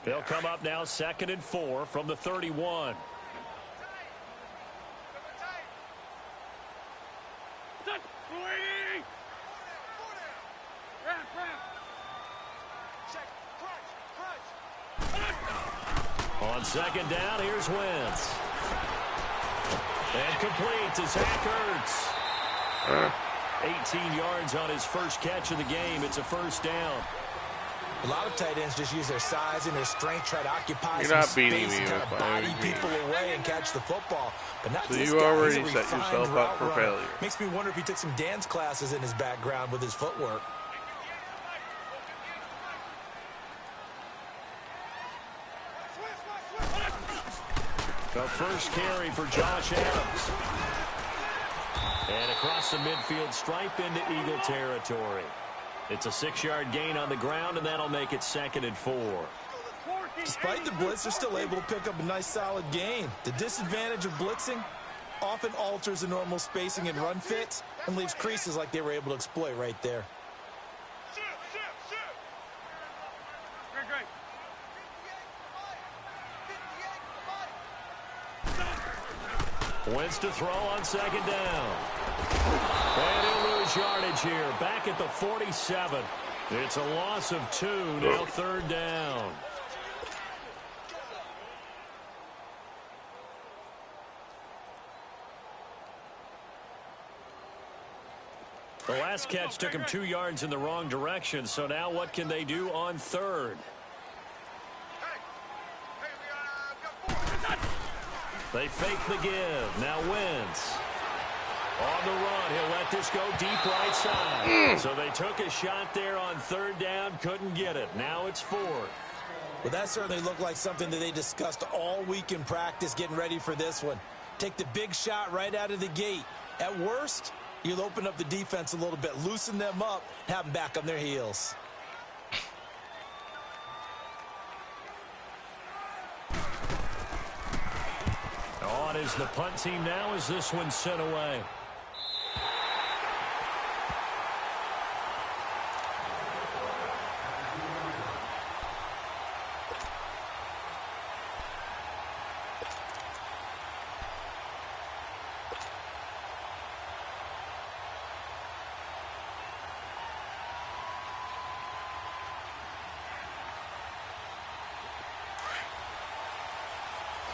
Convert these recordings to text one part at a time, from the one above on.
They'll come up now 2nd and 4 from the 31. On 2nd down, here's Wentz. And complete to Zach Ertz. 18 yards on his first catch of the game. It's a first down. A lot of tight ends just use their size and their strength, try to occupy some space and kind of body people away and catch the football. But not so this you guy. already set yourself up for failure. Makes me wonder if he took some dance classes in his background with his footwork. The first carry for Josh Adams. And across the midfield stripe into Eagle territory. It's a 6-yard gain on the ground, and that'll make it 2nd and 4. Despite the blitz, they're still able to pick up a nice, solid gain. The disadvantage of blitzing often alters the normal spacing and run fits and leaves creases like they were able to exploit right there. Wentz to throw on 2nd down. And he'll lose yardage here. Back at the 47. It's a loss of 2. Now 3rd down. The last catch took him 2 yards in the wrong direction. So now what can they do on 3rd? They fake the give. Now Wentz. On the run, he'll let this go deep right side. So they took a shot there on 3rd down, couldn't get it. Now it's 4th. Well, that certainly looked like something that they discussed all week in practice, getting ready for this one. Take the big shot right out of the gate. At worst, you'll open up the defense a little bit, loosen them up, have them back on their heels. On is the punt team now as this one's sent away.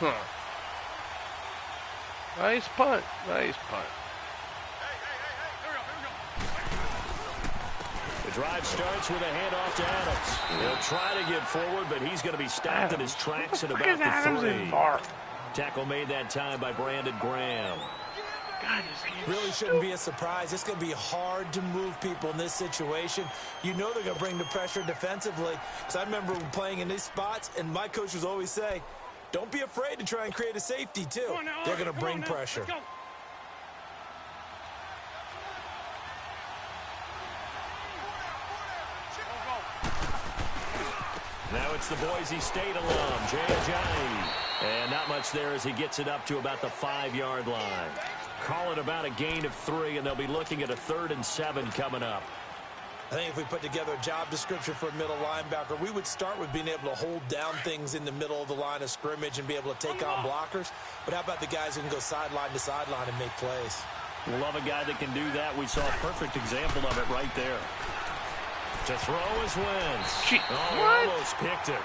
Huh. Nice punt. Nice punt. The drive starts with a handoff to Adams. He'll try to get forward, but he's going to be stopped in his tracks at about the 3. Tackle made that time by Brandon Graham. God, really shouldn't be a surprise. It's going to be hard to move people in this situation. You know they're going to bring the pressure defensively. Because I remember playing in these spots, and my coaches always say, don't be afraid to try and create a safety, too. They're going to bring pressure. Now it's the Boise State alum, Jay Ajayi. And not much there as he gets it up to about the 5-yard line. Call it about a gain of 3, and they'll be looking at a 3rd and 7 coming up. I think if we put together a job description for a middle linebacker, we would start with being able to hold down things in the middle of the line of scrimmage and be able to take on blockers. But how about the guys who can go sideline to sideline and make plays? Love a guy that can do that. We saw a perfect example of it right there. To throw is Wentz. Almost picked it.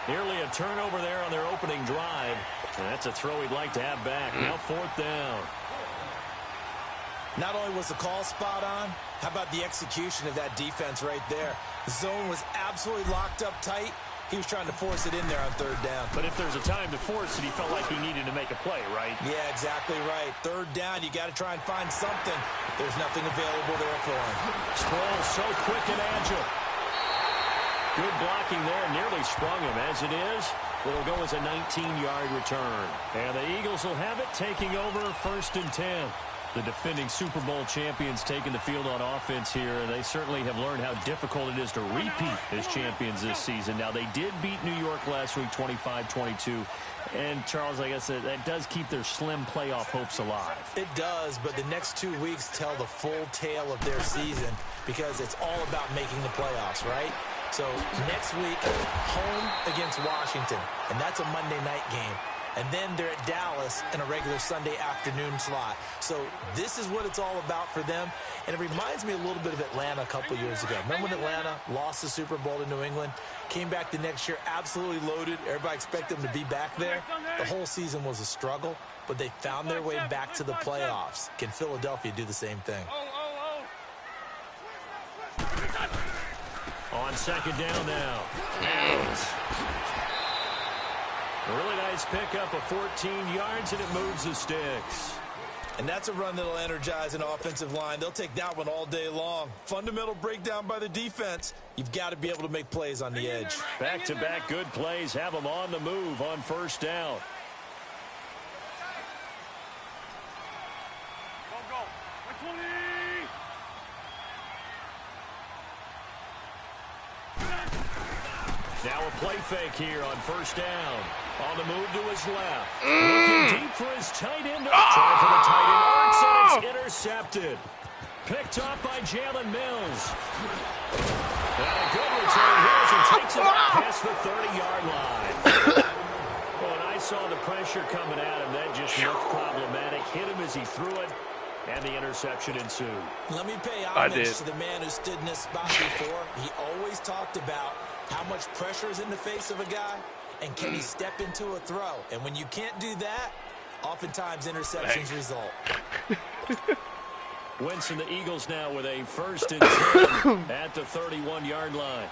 Nearly a turnover there on their opening drive. And that's a throw he'd like to have back. Now 4th down. Not only was the call spot on, how about the execution of that defense right there? The zone was absolutely locked up tight. He was trying to force it in there on 3rd down. But if there's a time to force it, he felt like he needed to make a play, right? Yeah, exactly right. 3rd down, you got to try and find something. There's nothing available there for him. Sproul so quick and agile. Good blocking there, nearly sprung him. As it is, it'll go as a 19-yard return. And the Eagles will have it, taking over 1st and 10. The defending Super Bowl champions taking the field on offense here, and they certainly have learned how difficult it is to repeat as champions this season. Now, they did beat New York last week 25-22, and, Charles, I guess that does keep their slim playoff hopes alive. It does, but the next 2 weeks tell the full tale of their season because it's all about making the playoffs, right? So next week, home against Washington, and that's a Monday night game. And then they're at Dallas in a regular Sunday afternoon slot. So this is what it's all about for them. And it reminds me a little bit of Atlanta a couple years ago. Remember when Atlanta lost the Super Bowl to New England? Came back the next year absolutely loaded. Everybody expected them to be back there. The whole season was a struggle, but they found their way back to the playoffs. Can Philadelphia do the same thing? On second down now. Adams. A really nice pickup of 14 yards, and it moves the sticks. And that's a run that'll energize an offensive line. They'll take that one all day long. Fundamental breakdown by the defense. You've got to be able to make plays on the edge. Back-to-back good plays have them on the move on first down. Now a play fake here on first down. On the move to his left. Looking deep for his tight end. Trying for the tight end. Arcs, and it's intercepted. Picked up by Jalen Mills. And a good return here as he takes it up past the 30-yard line. When I saw the pressure coming at him, that just looked problematic. Hit him as he threw it, and the interception ensued. Let me pay homage to the man who stood in this spot before. He always talked about how much pressure is in the face of a guy, and can he step into a throw? And when you can't do that, oftentimes interceptions result. Wentz and the Eagles now with a 1st and 10 at the 31-yard line.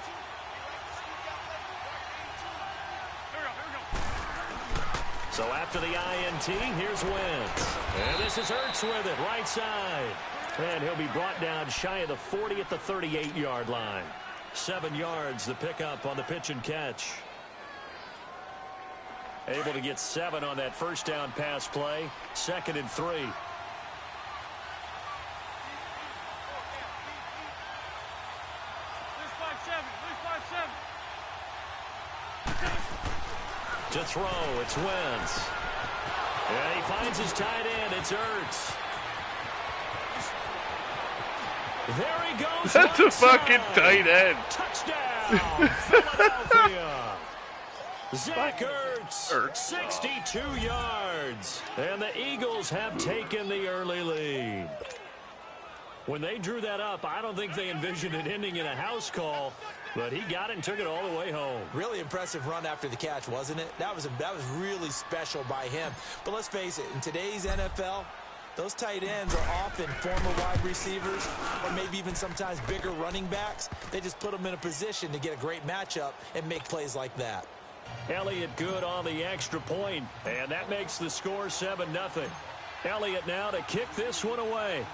So after the INT, here's Wentz. And this is Ertz with it, right side. And he'll be brought down shy of the 40 at the 38-yard line. 7 yards, the pickup on the pitch and catch. Able to get 7 on that first down pass play. 2nd and 3. To throw, it's Wentz. And he finds his tight end, it's Ertz. There he goes. That's a fucking tight end. Touchdown, Philadelphia. Zach Ertz, 62 yards. And the Eagles have taken the early lead. When they drew that up, I don't think they envisioned it ending in a house call, but he got it and took it all the way home. Really impressive run after the catch, wasn't it? That was really special by him. But let's face it, in today's NFL, those tight ends are often former wide receivers or maybe even sometimes bigger running backs. They just put them in a position to get a great matchup and make plays like that. Elliott good on the extra point, and that makes the score 7-0. Elliott now to kick this one away.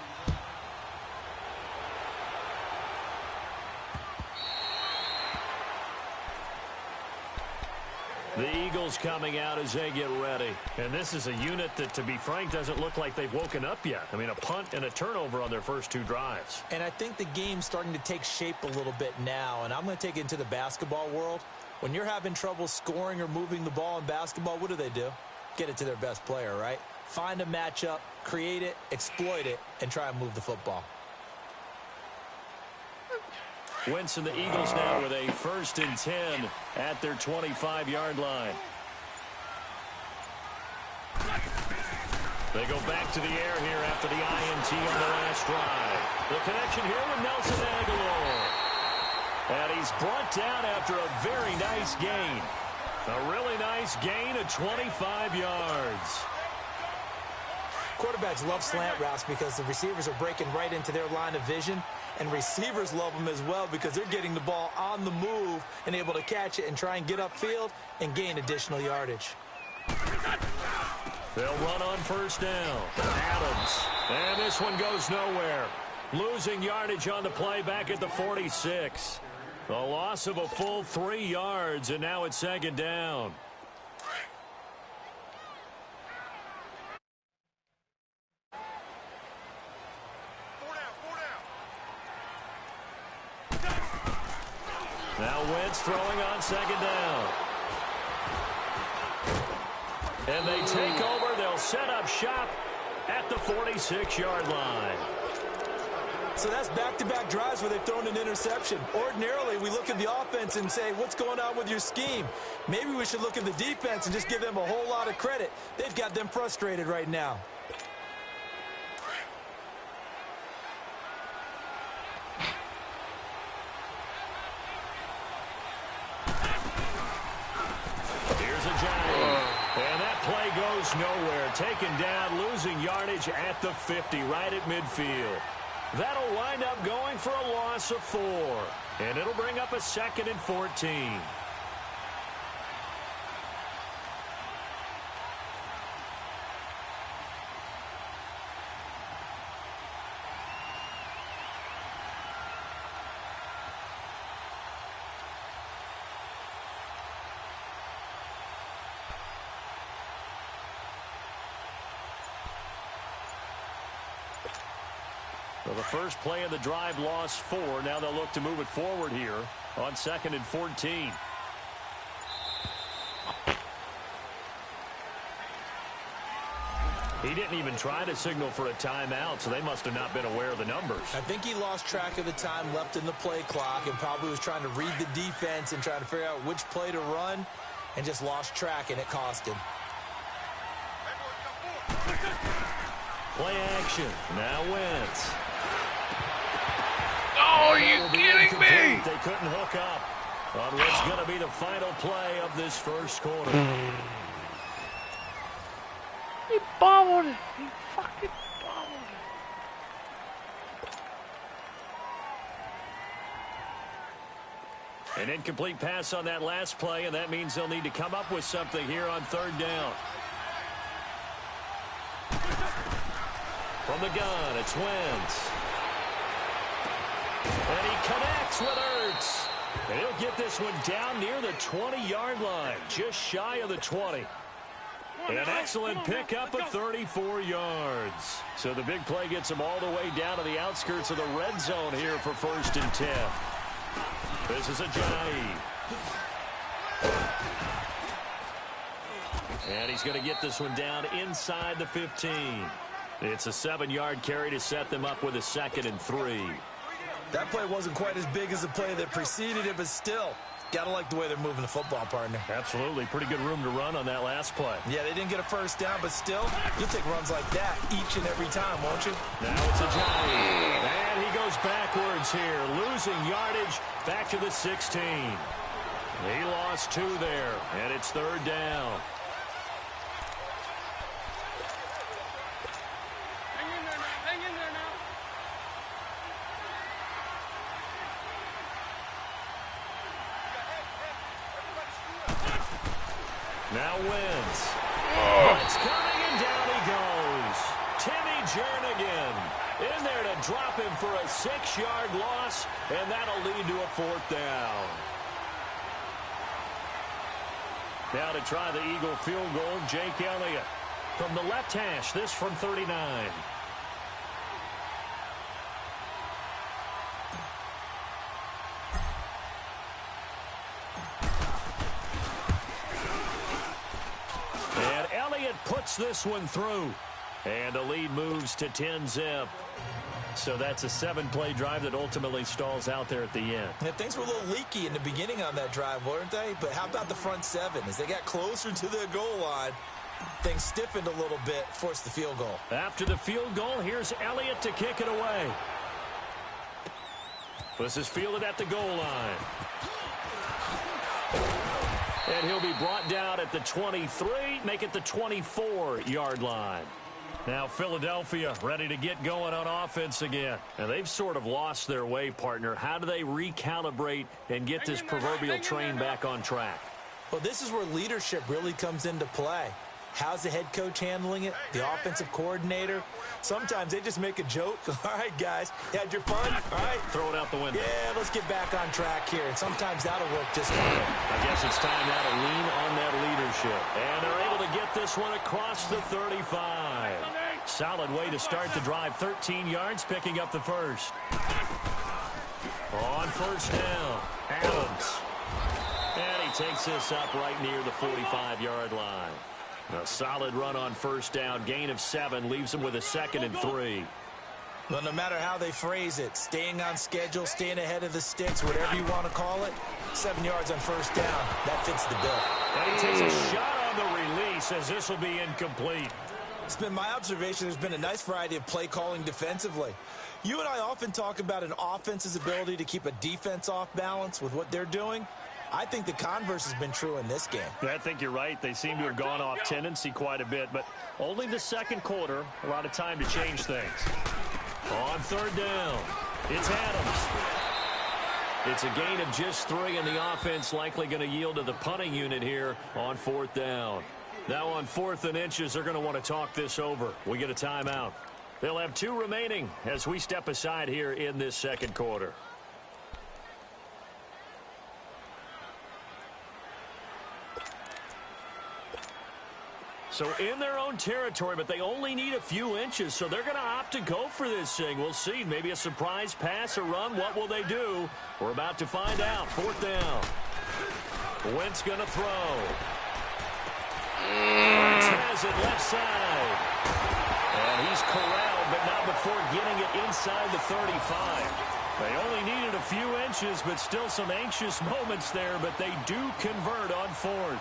The Eagles coming out as they get ready. And this is a unit that, to be frank, doesn't look like they've woken up yet. I mean, a punt and a turnover on their first 2 drives. And I think the game's starting to take shape a little bit now. And I'm going to take it into the basketball world. When you're having trouble scoring or moving the ball in basketball, what do? Get it to their best player, right? Find a matchup, create it, exploit it, and try and move the football. Wentz and the Eagles now with a 1st and 10 at their 25-yard line. They go back to the air here after the INT on the last drive. The connection here with Nelson Aguilar. And he's brought down after a very nice gain. A really nice gain of 25 yards. Quarterbacks love slant routes because the receivers are breaking right into their line of vision. And receivers love them as well because they're getting the ball on the move and able to catch it and try and get upfield and gain additional yardage. They'll run on first down. Adams. And this one goes nowhere. Losing yardage on the play back at the 46. A loss of a full 3 yards, and now it's 2nd down. Now Wentz throwing on 2nd down. And they take over. They'll set up shop at the 46-yard line. So that's back-to-back drives where they've thrown an interception. Ordinarily, we look at the offense and say, what's going on with your scheme? Maybe we should look at the defense and just give them a whole lot of credit. They've got them frustrated right now. Here's a giant. And that play goes nowhere. Taken down, losing yardage at the 50, right at midfield. That'll wind up going for a loss of 4. And it'll bring up a 2nd and 14. Well, the first play of the drive lost 4. Now they'll look to move it forward here on 2nd and 14. He didn't even try to signal for a timeout, so they must have not been aware of the numbers. I think he lost track of the time left in the play clock and probably was trying to read the defense and trying to figure out which play to run and just lost track, and it cost him. Play action. Now Wentz. Oh, are you kidding me? They couldn't hook up on what's going to be the final play of this first quarter. He bobbled it. He fucking bobbled it. An incomplete pass on that last play, and that means they'll need to come up with something here on 3rd down. From the gun, it's Wentz. And he connects with Ertz. And he'll get this one down near the 20-yard line, just shy of the 20. An excellent pickup of 34 yards. So the big play gets him all the way down to the outskirts of the red zone here for 1st and 10. This is a Ajayi. And he's going to get this one down inside the 15. It's a 7-yard carry to set them up with a 2nd and 3. That play wasn't quite as big as the play that preceded it, but still, gotta like the way they're moving the football, partner. Absolutely. Pretty good room to run on that last play. Yeah, they didn't get a first down, but still, you'll take runs like that each and every time, won't you? Now it's a Ajayi. And he goes backwards here, losing yardage back to the 16. He lost 2 there, and it's 3rd down. Now Wentz. It's coming, and down he goes. Timmy Jernigan in there to drop him for a 6-yard loss, and that'll lead to a 4th down. Now to try the Eagle field goal, Jake Elliott. From the left hash, this from 39. Puts this one through, and the lead moves to 10-zip. So that's a 7-play drive that ultimately stalls out there at the end. Yeah, things were a little leaky in the beginning on that drive, weren't they? But how about the front 7? As they got closer to the goal line, things stiffened a little bit, forced the field goal. After the field goal, here's Elliott to kick it away. This is fielded at the goal line. And he'll be brought down at the 23, make it the 24-yard line. Now Philadelphia ready to get going on offense again. And they've sort of lost their way, partner. How do they recalibrate and get this proverbial train back on track? Well, this is where leadership really comes into play. How's the head coach handling it? The offensive coordinator? Sometimes they just make a joke. All right, guys, you had your fun? All right. Throw it out the window. Yeah, let's get back on track here. And sometimes that'll work just fine. I guess it's time now to lean on that leadership. And they're able to get this one across the 35. Solid way to start the drive. 13 yards, picking up the first. On 1st down, Adams. And he takes this up right near the 45-yard line. A solid run on 1st down. Gain of 7 leaves him with a 2nd and 3. Well, no matter how they phrase it, staying on schedule, staying ahead of the sticks, whatever you want to call it, 7 yards on first down, that fits the bill. And he takes a shot on the release as this will be incomplete. It's been my observation there's been a nice variety of play calling defensively. You and I often talk about an offense's ability to keep a defense off balance with what they're doing. I think the converse has been true in this game. I think you're right. They seem to have gone off tendency quite a bit, but only the second quarter, a lot of time to change things. On third down, it's Adams. It's a gain of just 3, and the offense likely going to yield to the punting unit here on fourth down. Now on 4th and inches, they're going to want to talk this over. We get a timeout. They'll have 2 remaining as we step aside here in this second quarter. So in their own territory, but they only need a few inches, so they're going to opt to go for this thing. We'll see. Maybe a surprise pass or run. What will they do? We're about to find out. 4th down. Wentz going to throw. Wentz has it left side. And he's corralled, but not before getting it inside the 35. They only needed a few inches, but still some anxious moments there, but they do convert on 4th.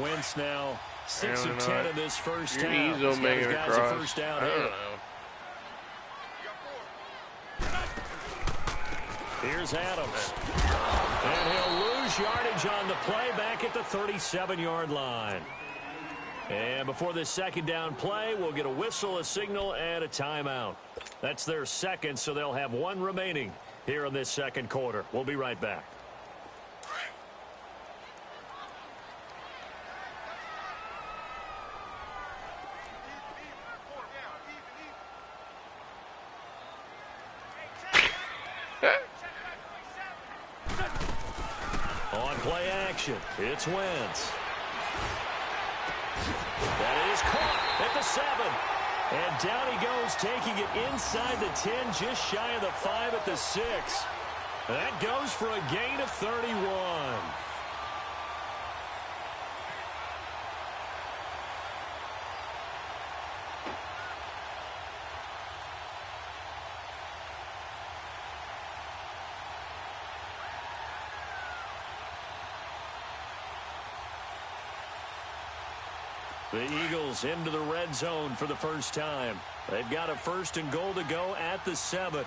Wentz now 6 of 10 in this first half. He's got his guys a first down here. Here's Adams. And he'll lose yardage on the play back at the 37-yard line. And before this second down play, we'll get a whistle, a signal, and a timeout. That's their second, so they'll have 1 remaining here in this second quarter. We'll be right back. On play action, it's Wentz. That is caught at the 7. And down he goes, taking it inside the 10, just shy of the 5 at the 6. That goes for a gain of 31. The Eagles into the red zone for the first time. They've got a 1st and goal to go at the 7.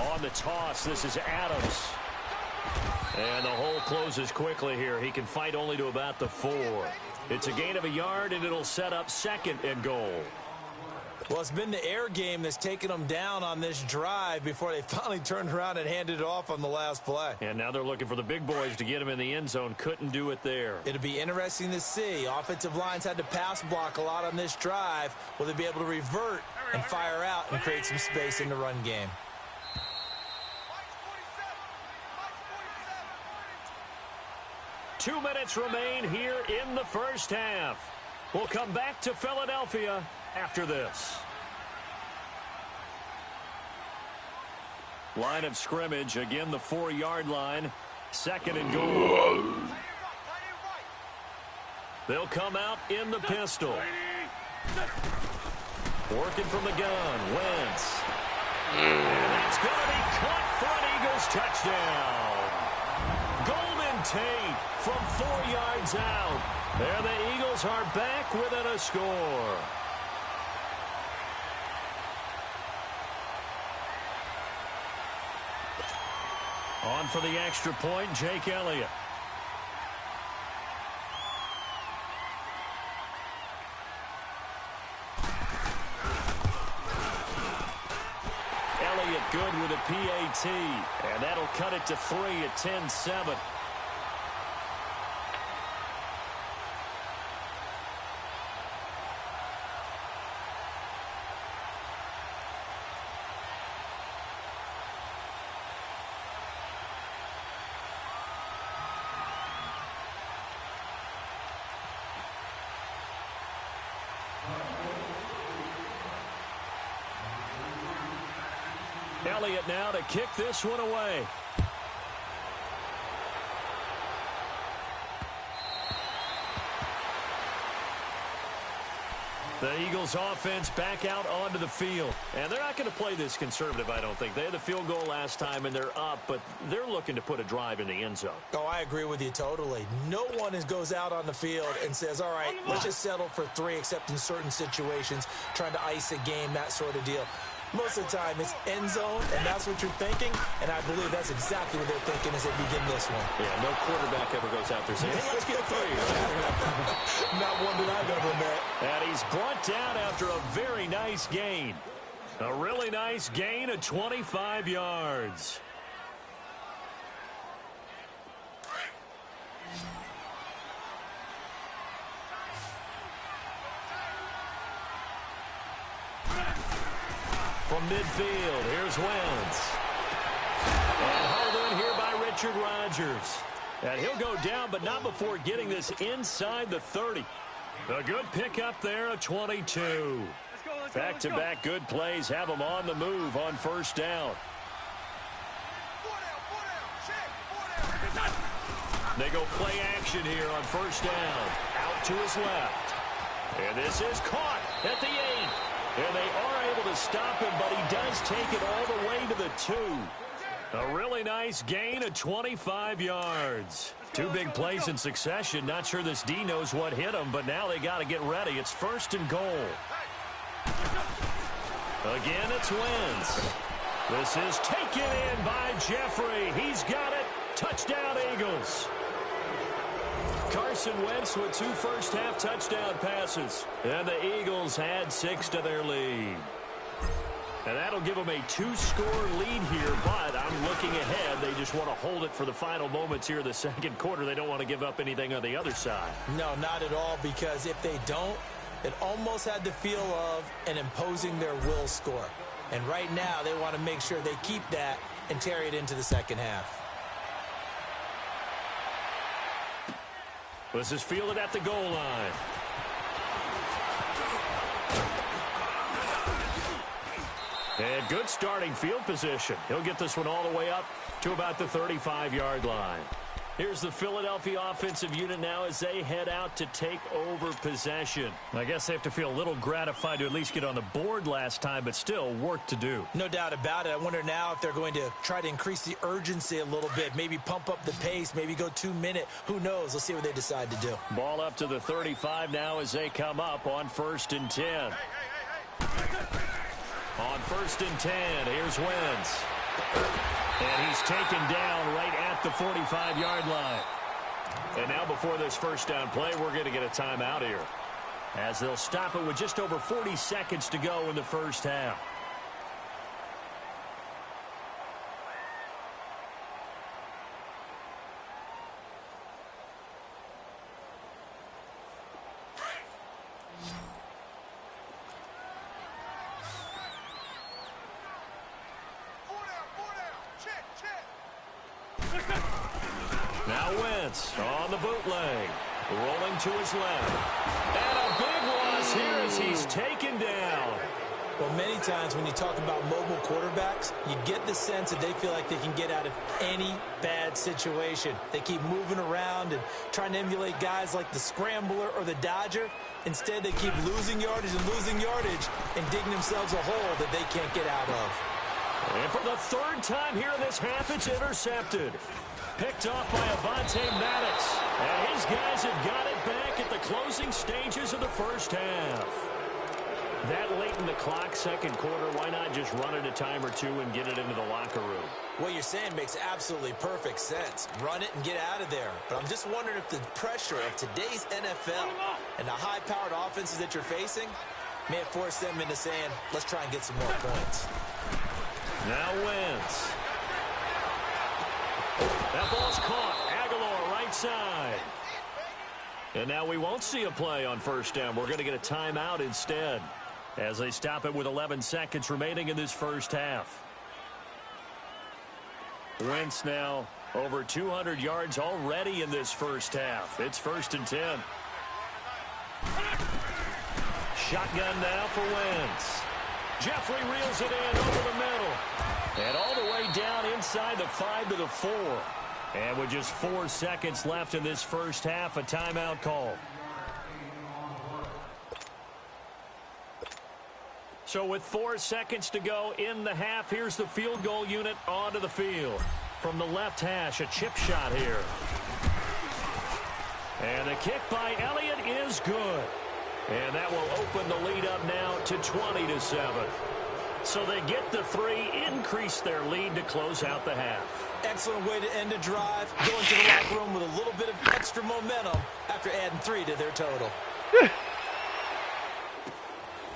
On the toss, this is Adams. And the hole closes quickly here. He can fight only to about the 4. It's a gain of a yard, and it'll set up 2nd and goal. Well, it's been the air game that's taken them down on this drive before they finally turned around and handed it off on the last play. And now they're looking for the big boys to get them in the end zone. Couldn't do it there. It'll be interesting to see. Offensive lines had to pass block a lot on this drive. Will they be able to revert and fire out and create some space in the run game? Two minutes remain here in the first half. We'll come back to Philadelphia after this. Line of scrimmage, again the 4-yard line. 2nd and goal. They'll come out in the pistol. Working from the gun, Wentz. And that's going to be caught for an Eagles touchdown. Golden Tate from 4 yards out. And the Eagles are back within a score. On for the extra point, Jake Elliott. Elliott good with a PAT, and that'll cut it to 3 at 10-7. Elliott now to kick this one away. The Eagles offense back out onto the field. And they're not going to play this conservative, I don't think. They had the field goal last time, and they're up, but they're looking to put a drive in the end zone. Oh, I agree with you totally. No one goes out on the field and says, all right, let's just settle for 3, except in certain situations, trying to ice a game, that sort of deal. Most of the time, it's end zone, and that's what you're thinking, and I believe that's exactly what they're thinking as they begin this one. Yeah, no quarterback ever goes out there saying, hey, let's get 3. Not one that I've ever met. And he's brought down after a very nice gain. A really nice gain of 25 yards. From midfield, here's Wentz. And hauled in here by Richard Rodgers. And he'll go down, but not before getting this inside the 30. A good pickup there of 22. Back-to-back good plays have them on the move on first down. They go play action here on first down. Out to his left. And this is caught at the 8. And they are able to stop him, but he does take it all the way to the 2. A really nice gain of 25 yards. 2 big plays in succession. Not sure this D knows what hit him, but now they got to get ready. It's first and goal. Again, it's Wentz. This is taken in by Jeffrey. He's got it. Touchdown, Eagles. Carson Wentz with 2 first-half touchdown passes. And the Eagles add 6 to their lead. And that'll give them a 2-score lead here, but I'm looking ahead. They just want to hold it for the final moments here of the second quarter. They don't want to give up anything on the other side. No, not at all, because if they don't, it almost had the feel of an imposing their will score. And right now, they want to make sure they keep that and carry it into the second half. This is fielded at the goal line. And good starting field position. He'll get this one all the way up to about the 35-yard line. Here's the Philadelphia offensive unit now as they head out to take over possession. I guess they have to feel a little gratified to at least get on the board last time, but still work to do. No doubt about it. I wonder now if they're going to try to increase the urgency a little bit, maybe pump up the pace, maybe go 2-minute. Who knows? Let's see what they decide to do. Ball up to the 35 now as they come up on 1st and 10. On 1st and 10, here's Wentz. And he's taken down right at the 45-yard line. And now before this first down play, we're going to get a timeout here, as they'll stop it with just over 40 seconds to go in the first half. Now Wentz on the bootleg, rolling to his left. And a big loss here as he's taken down. Well, many times when you talk about mobile quarterbacks, you get the sense that they feel like they can get out of any bad situation. They keep moving around and trying to emulate guys like the Scrambler or the Dodger. Instead, they keep losing yardage and digging themselves a hole that they can't get out of. And for the 3rd time here in this half, it's intercepted. Picked off by Avonte Maddox. And his guys have got it back at the closing stages of the first half. That late in the clock, second quarter, why not just run it a time or 2 and get it into the locker room? What you're saying makes absolutely perfect sense. Run it and get out of there. But I'm just wondering if the pressure of today's NFL and the high-powered offenses that you're facing may have forced them into saying, let's try and get some more points. Now Wentz. That ball's caught. Aguilar right side. And now we won't see a play on first down. We're going to get a timeout instead, as they stop it with 11 seconds remaining in this first half. Wentz now over 200 yards already in this first half. It's 1st and 10. Shotgun now for Wentz. Jeffrey reels it in over the middle. inside the 5 to the 4. And with just 4 seconds left in this first half, a timeout call. So with 4 seconds to go in the half, here's the field goal unit onto the field. From the left hash, a chip shot here. And the kick by Elliott is good. And that will open the lead up now to 20-7. So they get the 3, increase their lead to close out the half. Excellent way to end a drive. Going to the locker room with a little bit of extra momentum after adding 3 to their total.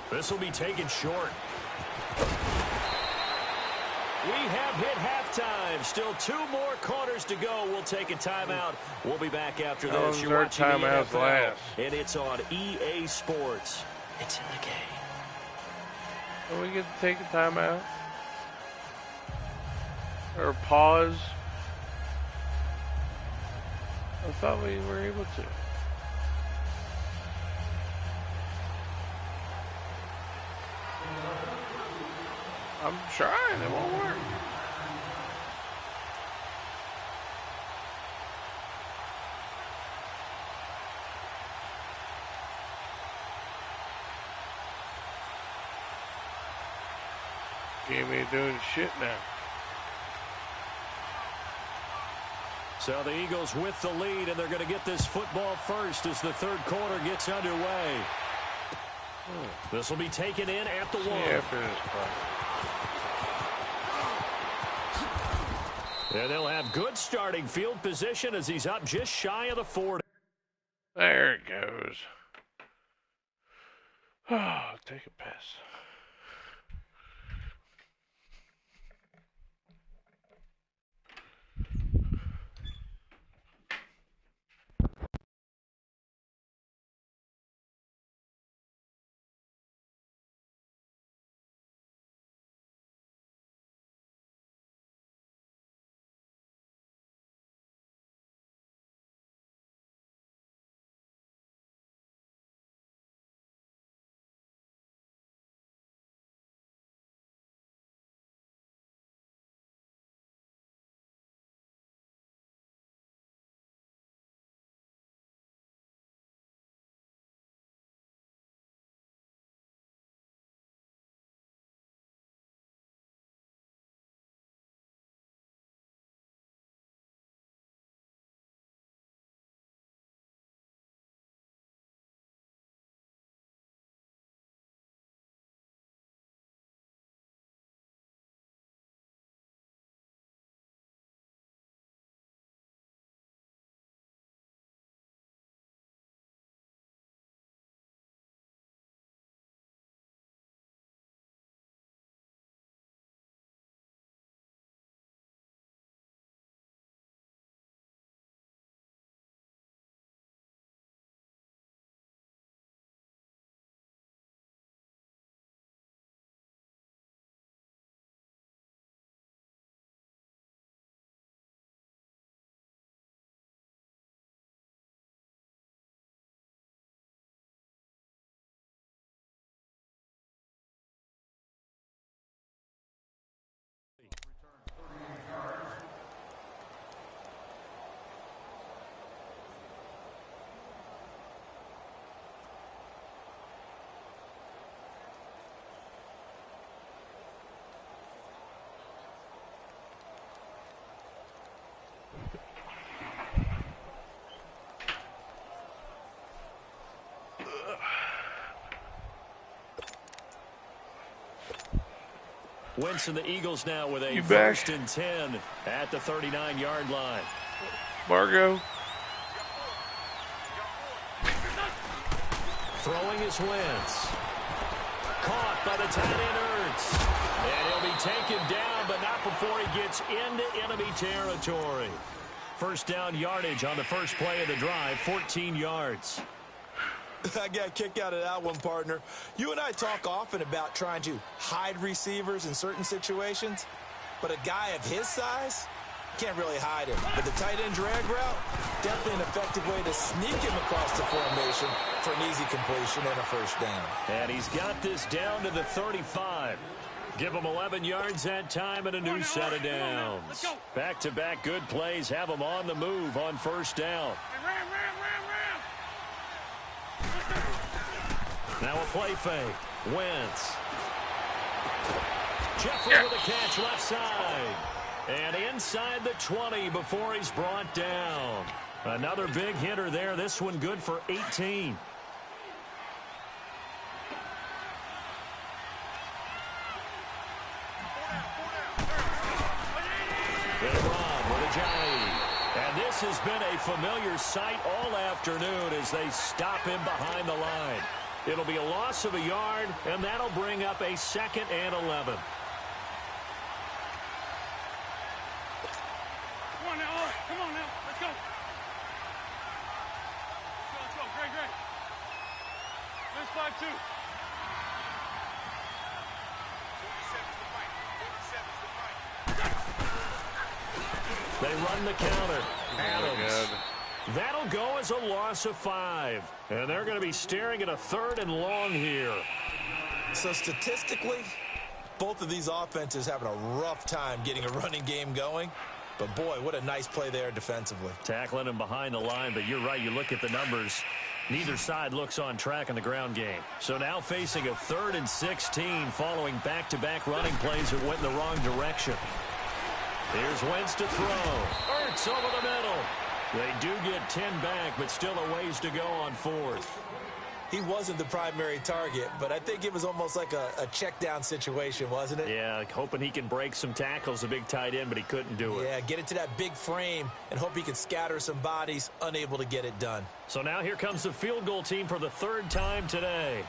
This will be taken short. We have hit halftime. Still 2 more quarters to go. We'll take a timeout. We'll be back after this. You're watching the NFL, and it's on EA Sports. It's in the game. So we get to take a timeout? Or pause? I thought we were able to. I'm trying, it won't work. Game ain't doing shit now. So the Eagles with the lead, and they're going to get this football first as the third quarter gets underway. This will be taken in at the 1. After this part. And they'll have good starting field position as he's up just shy of the 40. There it goes. Oh, take a pass. Wentz and the Eagles now with a 1st and 10 at the 39-yard line. Margo. Throwing is Wentz. Caught by the tight end Ertz. And he'll be taken down, but not before he gets into enemy territory. First down yardage on the first play of the drive, 14 yards. I got a kick out of that one, partner. You and I talk often about trying to hide receivers in certain situations, but a guy of his size can't really hide him. But the tight end drag route, definitely an effective way to sneak him across the formation for an easy completion and a first down. And he's got this down to the 35. Give them 11 yards that time and a new set of downs. Back-to-back good plays have them on the move on first down. Now a play fake. Wentz. Jeffrey with a catch left side. And inside the 20 before he's brought down. Another big hitter there. This one good for 18. They run with a Johnny. And this has been a familiar sight all afternoon as they stop him behind the line. It'll be a loss of a yard, and that'll bring up a 2nd and 11. Come on now, all right. Come on now. Let's go. Let's go. Great. There's 5-2. 47's the fight. They run the counter. Adams. That'll go as a loss of 5. And they're going to be staring at a 3rd and long here. So statistically, both of these offenses having a rough time getting a running game going. But, boy, what a nice play there defensively. Tackling him behind the line, but you're right. You look at the numbers. Neither side looks on track in the ground game. So now facing a 3rd and 16 following back-to-back running plays that went in the wrong direction. Here's Wentz to throw. Ertz over the middle. They do get 10 back, but still a ways to go on 4th. He wasn't the primary target, but I think it was almost like a check-down situation, wasn't it? Yeah, hoping he can break some tackles, a big tight end, but he couldn't do it. Yeah, get into that big frame and hope he can scatter some bodies, unable to get it done. So now here comes the field goal team for the 3rd time today.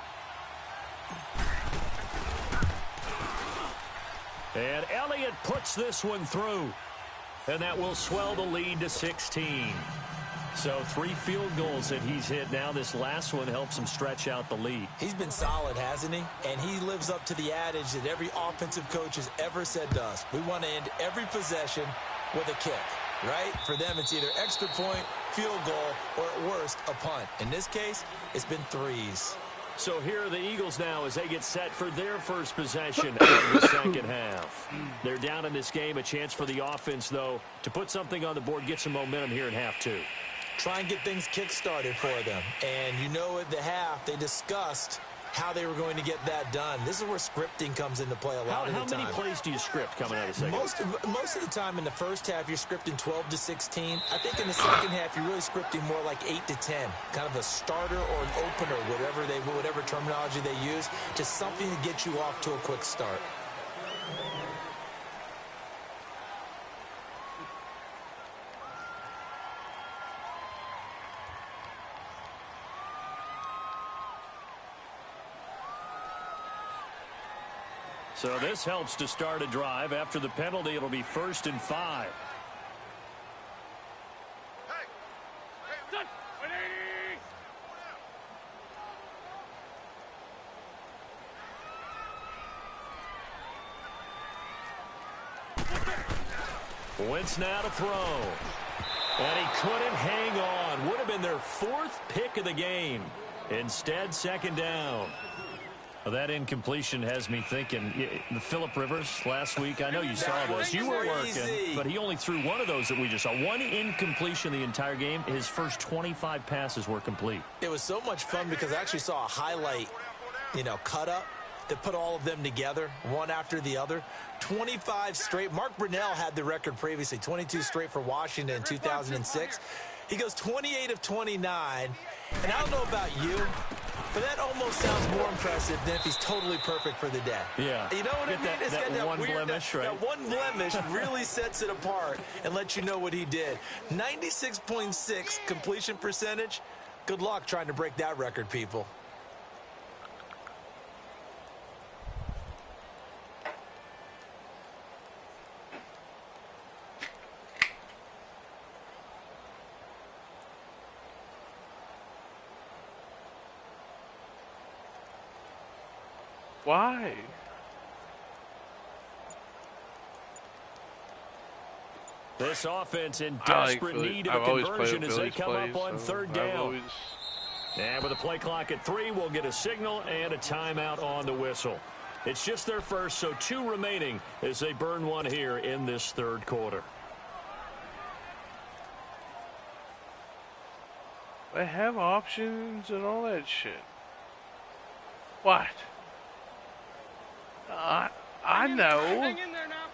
And Elliott puts this one through. And that will swell the lead to 16. So 3 field goals that he's hit now. This last one helps him stretch out the lead. He's been solid, hasn't he? And he lives up to the adage that every offensive coach has ever said to us. We want to end every possession with a kick, right? For them, it's either extra point, field goal, or at worst, a punt. In this case, it's been 3s. So here are the Eagles now as they get set for their first possession of the 2nd half. They're down in this game. A chance for the offense, though, to put something on the board, get some momentum here in half 2. Try and get things kick-started for them. And you know at the half, they discussed how they were going to get that done. This is where scripting comes into play a lot of the time. How many plays do you script coming out of the second? Most of the time in the first half, you're scripting 12 to 16. I think in the second half, you're really scripting more like 8 to 10. Kind of a starter or an opener, whatever terminology they use. Just something to get you off to a quick start. So this helps to start a drive. After the penalty, it'll be 1st and 5. Wentz now to throw. And he couldn't hang on. Would have been their 4th pick of the game. Instead, 2nd down. Well, that incompletion has me thinking, the Phillip Rivers last week, I know you saw this. You were working, but he only threw one of those that we just saw. One incompletion the entire game. His first 25 passes were complete. It was so much fun because I actually saw a highlight, cut up that put all of them together, one after the other. 25 straight. Mark Brunell had the record previously, 22 straight for Washington in 2006. He goes 28 of 29, and I don't know about you, but that almost sounds more impressive than if he's totally perfect for the day. Yeah. You know what I mean? It's got that one blemish, right? That one blemish really sets it apart and lets you know what he did. 96.6 completion percentage. Good luck trying to break that record, people. Why? This offense in desperate need of a conversion as they come up on 3rd down. And with a play clock at 3, we'll get a signal and a timeout on the whistle. It's just their first, so 2 remaining as they burn one here in this third quarter. They have options and all that shit. What? I know. Hang in there now.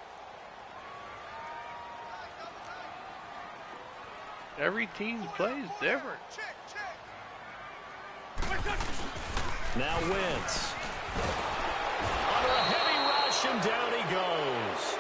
Every team plays different. Now Wentz. Under a heavy rush, and down he goes.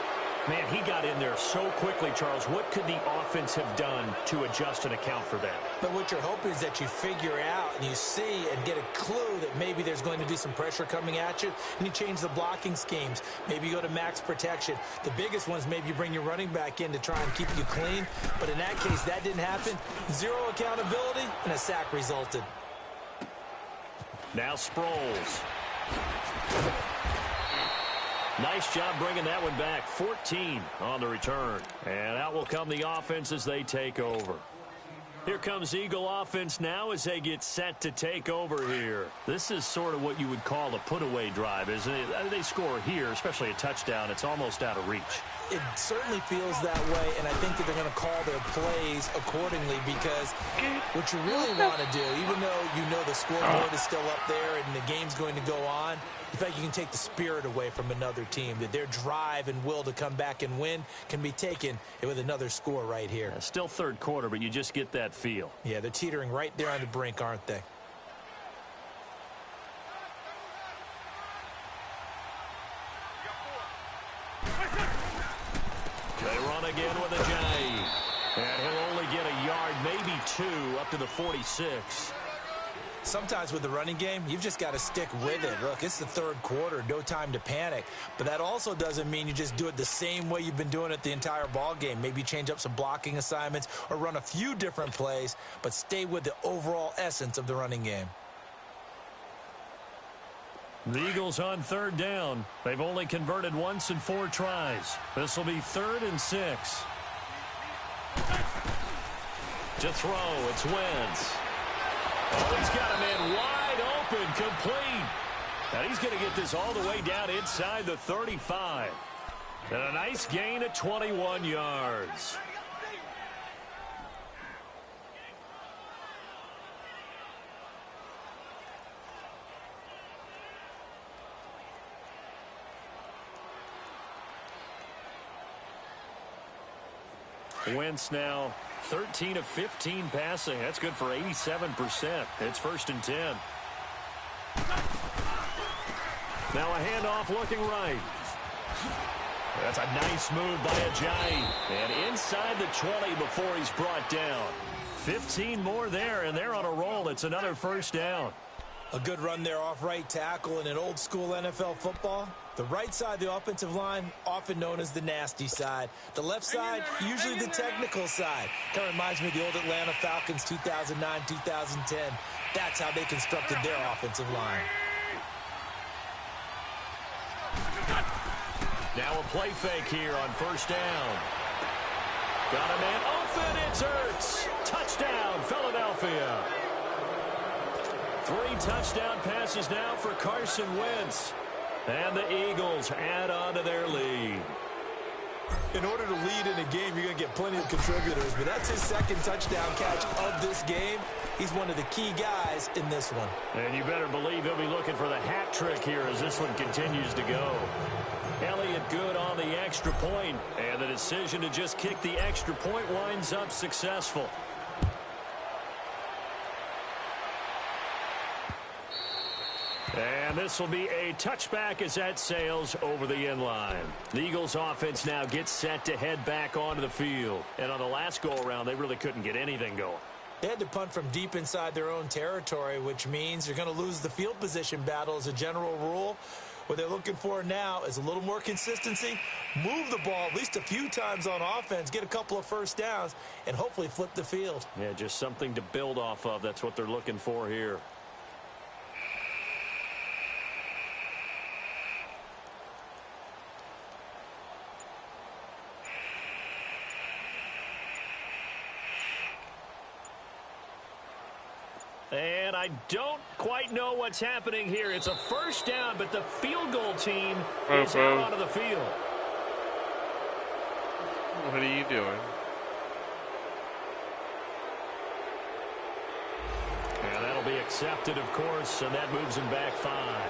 Man, he got in there so quickly, Charles. What could the offense have done to adjust and account for that? But what you're hoping is that you figure out and you see and get a clue that maybe there's going to be some pressure coming at you, and you change the blocking schemes. Maybe you go to max protection. The biggest one is maybe you bring your running back in to try and keep you clean. But in that case, that didn't happen. 0 accountability, and a sack resulted. Now Sproles. Nice job bringing that one back. 14 on the return. And out will come the offense as they take over. Here comes Eagle offense now as they get set to take over here. This is sort of what you would call a put-away drive, isn't it? They score here, especially a touchdown. It's almost out of reach. It certainly feels that way, and I think that they're going to call their plays accordingly, because what you really want to do, even though you know the scoreboard is still up there and the game's going to go on, in fact, you can take the spirit away from another team, that their drive and will to come back and win can be taken with another score right here. Yeah, still third quarter, but you just get that feel. Yeah, they're teetering right there on the brink, aren't they? They run again with Ajayi. And he'll only get a yard, maybe 2, up to the 46. Sometimes with the running game, you've just got to stick with it. Look, it's the third quarter, no time to panic. But that also doesn't mean you just do it the same way you've been doing it the entire ball game. Maybe change up some blocking assignments or run a few different plays, but stay with the overall essence of the running game. The Eagles on third down. They've only converted once in 4 tries. This will be 3rd and 6. To throw, it's Wentz. Oh, he's got him in wide open, complete. And he's going to get this all the way down inside the 35. And a nice gain of 21 yards. Wentz now 13 of 15 passing. That's good for 87%. It's 1st and 10. Now a handoff looking right. That's a nice move by Ajayi. And inside the 20 before he's brought down. 15 more there, and they're on a roll. It's another 1st down. A good run there off right tackle in an old school NFL football. The right side of the offensive line, often known as the nasty side. The left side, usually the technical side. Kind of reminds me of the old Atlanta Falcons 2009, 2010. That's how they constructed their offensive line. Now a play fake here on 1st down. Got a man open, it's Ertz. Touchdown, Philadelphia. 3 touchdown passes now for Carson Wentz. And the Eagles add on to their lead. In order to lead in a game, you're going to get plenty of contributors, but that's his 2nd touchdown catch of this game. He's one of the key guys in this one. And you better believe he'll be looking for the hat trick here as this one continues to go. Elliott good on the extra point, and the decision to just kick the extra point winds up successful. And this will be a touchback as that sails over the end line. The Eagles offense now gets set to head back onto the field. And on the last go-around, they really couldn't get anything going. They had to punt from deep inside their own territory, which means you're going to lose the field position battle as a general rule. What they're looking for now is a little more consistency, move the ball at least a few times on offense, get a couple of 1st downs, and hopefully flip the field. Yeah, just something to build off of. That's what they're looking for here. And and I don't quite know what's happening here. It's a first down, but the field goal team is out onto the field. What are you doing? And that'll be accepted, of course, and that moves him back 5.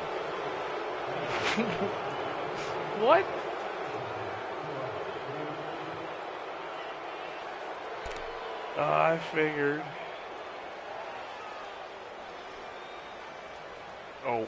What? I figured. Oh.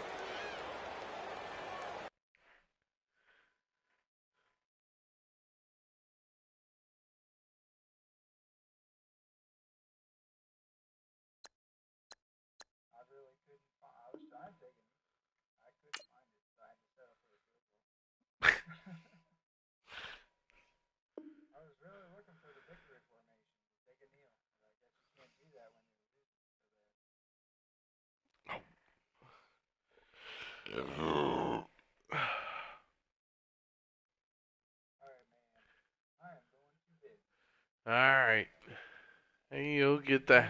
All right. Hey, you'll get that.